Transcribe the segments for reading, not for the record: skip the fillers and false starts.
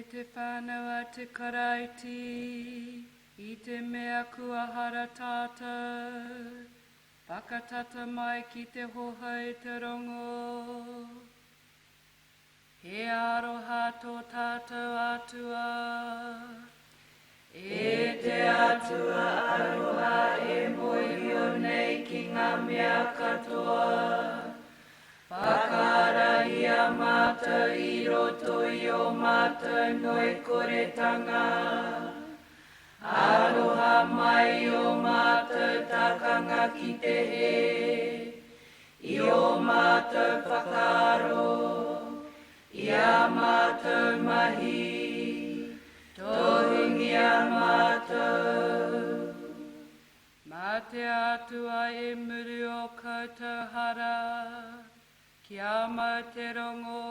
te whānau te karaiti, I te mea kua hara tātou, whakatata mai ki te hoha I te rongo. He aroha tō tātou atua, e te atua aroha e moihio nei ki ngā mea katoa. Whakarahi a mātou I roto I o mātou noi koretanga. Aroha mai o mātou takanga ki te he, I o mātou whakaro, I a mātou mahi, tohingi a mātou. Mā te atua e muri o koutou hara, kia mau te rongo,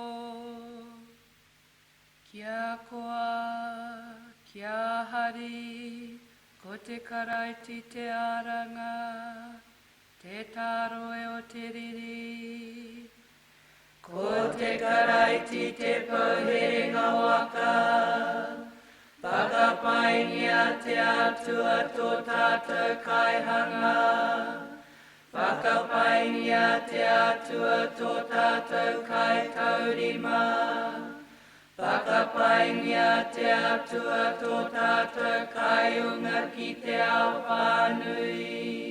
kia koa, kia hari, ko te karaiti te aranga, te tāroe o te riri. Ko te karaiti te pauherenga waka, whakapaingia te atua tō tātou kaihanga. Whakapaingia te atua tō tātou kai taurima. Whakapaingia te atua tō tātou kai unga ki te ao whānui.